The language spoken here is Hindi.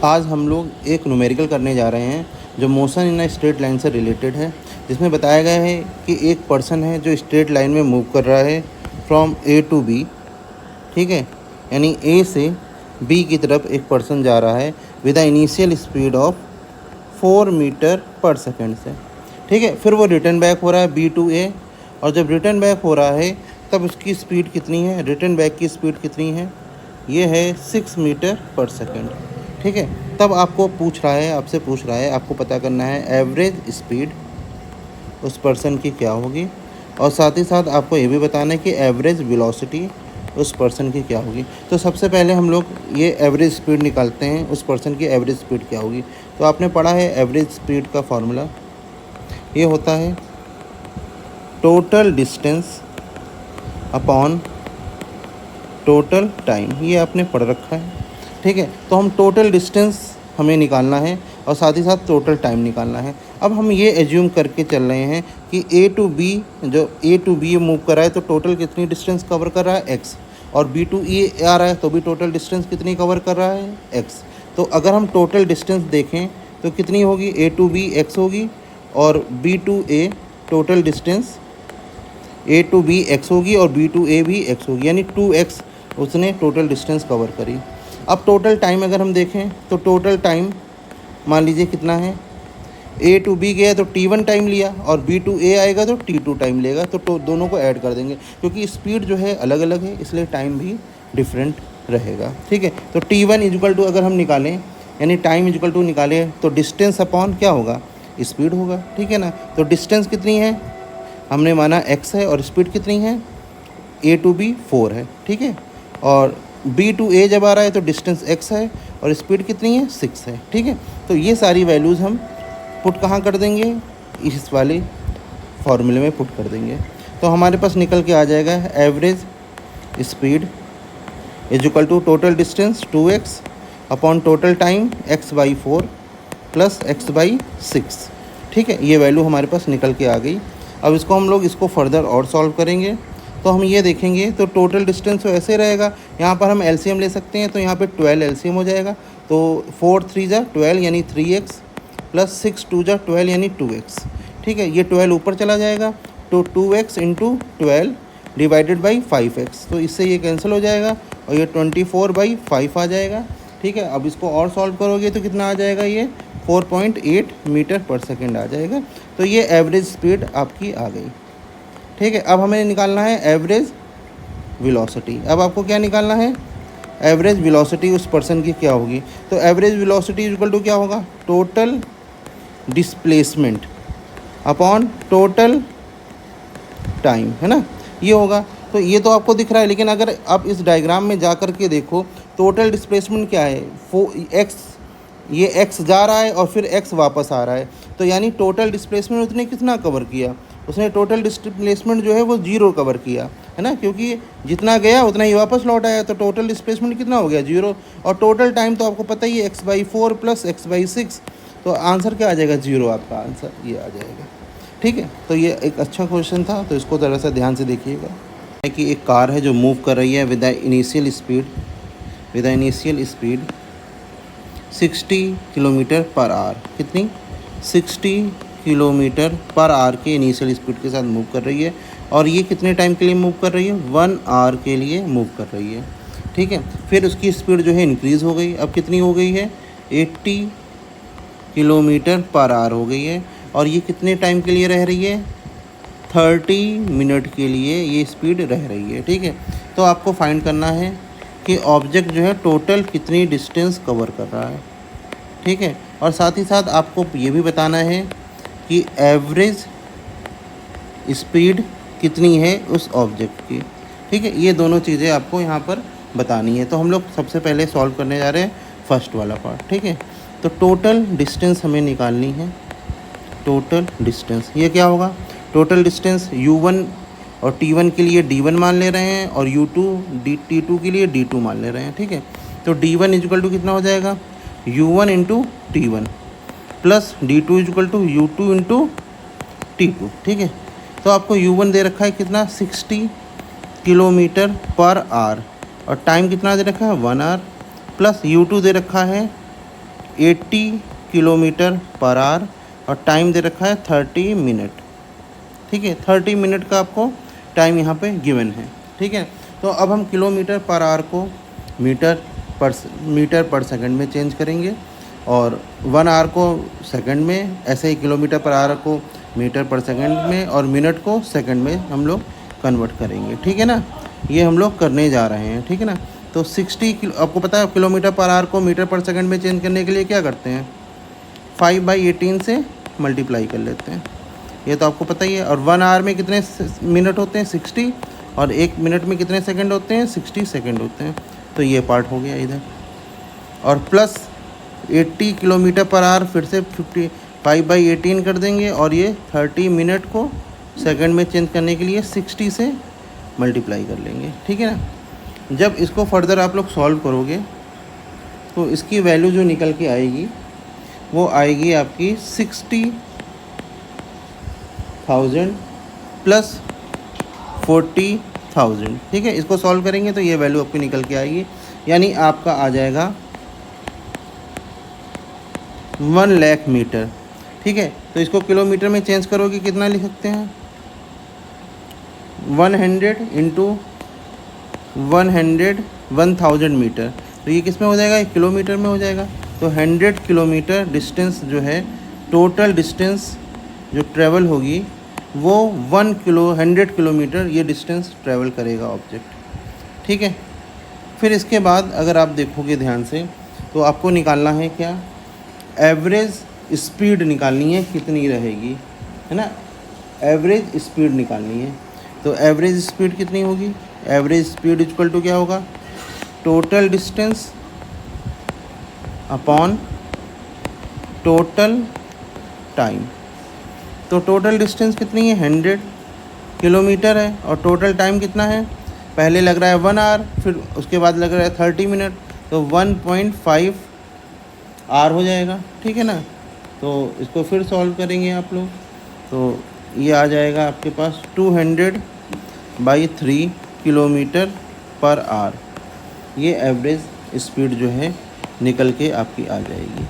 आज हम लोग एक न्यूमेरिकल करने जा रहे हैं जो motion in a straight line से रिलेटेड है, जिसमें बताया गया है कि एक पर्सन है जो स्ट्रेट लाइन में मूव कर रहा है फ्रॉम ए टू बी। ठीक है, यानी ए से बी की तरफ एक पर्सन जा रहा है with a initial speed of 4 metre पर सेकेंड से। ठीक है, फिर वो रिटर्न बैक हो रहा है बी टू ए, और जब रिटर्न बैक हो रहा है तब उसकी स्पीड कितनी है, रिटर्न बैक की स्पीड कितनी है, ये है 6 मीटर पर सेकेंड। ठीक है, तब आपको आपसे पूछ रहा है, आपको पता करना है एवरेज स्पीड उस पर्सन की क्या होगी, और साथ ही साथ आपको ये भी बताना है कि एवरेज वेलोसिटी उस पर्सन की क्या होगी। तो सबसे पहले हम लोग ये एवरेज स्पीड निकालते हैं, उस पर्सन की एवरेज स्पीड क्या होगी। तो आपने पढ़ा है एवरेज स्पीड का फॉर्मूला, ये होता है total distance upon total time, ये आपने पढ़ रखा है। ठीक है, तो हम टोटल डिस्टेंस हमें निकालना है और साथ ही साथ टोटल टाइम निकालना है। अब हम ये एज्यूम करके चल रहे हैं कि ए टू बी, जो ए टू बी मूव कर रहा है तो टोटल कितनी डिस्टेंस कवर कर रहा है एक्स, और बी टू ई आ रहा है तो भी टोटल डिस्टेंस कितनी कवर कर रहा है एक्स। तो अगर हम टोटल डिस्टेंस देखें तो कितनी होगी, ए टू बी एक्स होगी और b to a total distance a to b x होगी और बी टू ए भी एक्स होगी, यानी 2x उसने टोटल डिस्टेंस कवर करी। अब टोटल टाइम अगर हम देखें तो टोटल टाइम मान लीजिए कितना है, ए टू बी गया तो t1 टाइम लिया और बी टू ए आएगा तो t2 टाइम लेगा, तो दोनों को ऐड कर देंगे क्योंकि स्पीड जो है अलग अलग है इसलिए टाइम भी डिफरेंट रहेगा। ठीक है, तो t1 इजकल टू अगर हम निकालें, यानी टाइम इजकल टू निकालें तो डिस्टेंस अपॉन क्या होगा, स्पीड होगा। ठीक है ना, तो डिस्टेंस कितनी है, हमने माना x है और स्पीड कितनी है, ए टू बी 4 है। ठीक है, और बी टू ए जब आ रहा है तो डिस्टेंस x है और स्पीड कितनी है 6 है। ठीक है, तो ये सारी वैल्यूज़ हम पुट कहाँ कर देंगे, इस वाले फार्मूले में पुट कर देंगे। तो हमारे पास निकल के आ जाएगा average speed is equal to total distance 2x upon total time x/4 plus x/6। ठीक है, ये वैल्यू हमारे पास निकल के आ गई। अब इसको फर्दर और सॉल्व करेंगे तो हम ये देखेंगे तो टोटल डिस्टेंस तो ऐसे रहेगा, यहाँ पर हम एलसीएम ले सकते हैं तो यहाँ पे 12 एलसीएम हो जाएगा, तो 4 3 जा 12 यानी 3x प्लस 6 2 जा 12 यानी 2x। ठीक है, ये 12 ऊपर चला जाएगा तो 2x into 12 divided by 5x, तो इससे ये कैंसिल हो जाएगा और ये 24/5 आ जाएगा। ठीक है, अब इसको और सॉल्व करोगे तो कितना आ जाएगा, ये 4.8 मीटर पर सेकेंड आ जाएगा। तो ये एवरेज स्पीड आपकी आ गई। ठीक है, अब हमें निकालना है एवरेज वेलोसिटी। अब आपको क्या निकालना है, एवरेज वेलोसिटी उस पर्सन की क्या होगी। तो एवरेज वेलोसिटी इक्वल टू क्या होगा, total displacement upon total time, है ना, ये होगा। तो ये तो आपको दिख रहा है, लेकिन अगर आप इस डायग्राम में जा कर के देखो टोटल डिस्प्लेसमेंट क्या है, ये x जा रहा है और फिर x वापस आ रहा है, तो यानी टोटल डिस्प्लेसमेंट उसने कितना कवर किया, उसने टोटल डिस्प्लेसमेंट जो है वो 0 कवर किया, है ना, क्योंकि जितना गया उतना ही वापस लौट आया, तो टोटल डिस्प्लेसमेंट कितना हो गया 0। और टोटल टाइम तो आपको पता ही है x/4 प्लस x/6, तो आंसर क्या आ जाएगा 0, आपका आंसर ये आ जाएगा। ठीक है, तो ये एक अच्छा क्वेश्चन था, तो इसको ज़रा सा ध्यान से देखिएगा कि एक कार है जो मूव कर रही है with the initial speed 60 kilometre per hour, कितनी 60 किलोमीटर पर आवर के इनिशियल स्पीड के साथ मूव कर रही है, और ये कितने टाइम के लिए मूव कर रही है, 1 आवर के लिए मूव कर रही है। ठीक है, फिर उसकी स्पीड जो है इंक्रीज़ हो गई, अब कितनी हो गई है 80 किलोमीटर पर आवर हो गई है, और ये कितने टाइम के लिए रह रही है 30 मिनट के लिए ये स्पीड रह रही है। ठीक है, तो आपको फाइंड करना है कि ऑब्जेक्ट जो है टोटल कितनी डिस्टेंस कवर कर रहा है। ठीक है, और साथ ही साथ आपको ये भी बताना है कि एवरेज स्पीड कितनी है उस ऑब्जेक्ट की। ठीक है, ये दोनों चीज़ें आपको यहाँ पर बतानी है। तो हम लोग सबसे पहले सॉल्व करने जा रहे हैं फर्स्ट वाला पार्ट। ठीक है, तो टोटल डिस्टेंस हमें निकालनी है, टोटल डिस्टेंस ये क्या होगा, टोटल डिस्टेंस u1 और t1 के लिए d1 मान ले रहे हैं और u2 t2 के लिए d2 मान ले रहे हैं। ठीक है, तो d1 इक्वल टू कितना हो जाएगा, u1 into t1 plus d2 equal to u2 into t2। ठीक है, तो आपको u1 दे रखा है कितना 60 किलोमीटर पर आवर और टाइम कितना दे रखा है 1 आवर, प्लस u2 दे रखा है 80 किलोमीटर पर आवर और टाइम दे रखा है 30 मिनट। ठीक है, 30 मिनट का आपको टाइम यहाँ पे गिवन है। ठीक है, तो अब हम किलोमीटर पर आवर को मीटर पर सेकंड में चेंज करेंगे और 1 आवर को सेकंड में, ऐसे ही किलोमीटर पर आवर को मीटर पर सेकंड में और मिनट को सेकंड में हम लोग कन्वर्ट करेंगे। ठीक है ना, ये हम लोग करने जा रहे हैं। ठीक है ना, तो 60 किलो, आपको पता है किलोमीटर पर आवर को मीटर पर सेकंड में चेंज करने के लिए क्या करते हैं, 5/18 से मल्टीप्लाई कर लेते हैं, ये तो आपको पता ही है। और 1 आवर में कितने मिनट होते हैं, 60, और 1 मिनट में कितने सेकंड होते हैं, 60 सेकंड होते हैं। तो ये पार्ट हो गया इधर, और प्लस 80 किलोमीटर पर आवर फिर से 5/18 कर देंगे और ये 30 मिनट को सेकंड में चेंज करने के लिए 60 से मल्टीप्लाई कर लेंगे। ठीक है ना, जब इसको फर्दर आप लोग सॉल्व करोगे तो इसकी वैल्यू जो निकल के आएगी वो आएगी आपकी 60,000 प्लस 40,000। ठीक है, इसको सॉल्व करेंगे तो ये वैल्यू आपकी निकल के आएगी, यानी आपका आ जाएगा 1 लाख मीटर। ठीक है, तो इसको किलोमीटर में चेंज करोगे कितना लिख सकते हैं, 100 इंटू 1000 मीटर। तो ये किस में हो जाएगा, किलोमीटर में हो जाएगा। तो 100 किलोमीटर डिस्टेंस जो है, टोटल डिस्टेंस जो ट्रैवल होगी वो 100 किलोमीटर ये डिस्टेंस ट्रैवल करेगा ऑब्जेक्ट। ठीक है, फिर इसके बाद अगर आप देखोगे ध्यान से तो आपको निकालना है क्या, एवरेज स्पीड निकालनी है कितनी रहेगी, है ना, एवरेज स्पीड निकालनी है। तो एवरेज स्पीड कितनी होगी, एवरेज स्पीड इक्वल टू क्या होगा, total distance upon total time. तो टोटल डिस्टेंस कितनी है, 100 किलोमीटर है, और टोटल टाइम कितना है, पहले लग रहा है 1 आवर, फिर उसके बाद लग रहा है 30 मिनट, तो 1.5 आवर हो जाएगा। ठीक है ना, तो इसको फिर सॉल्व करेंगे आप लोग, तो ये आ जाएगा आपके पास 200/3 किलोमीटर पर आवर, ये एवरेज स्पीड जो है निकल के आपकी आ जाएगी।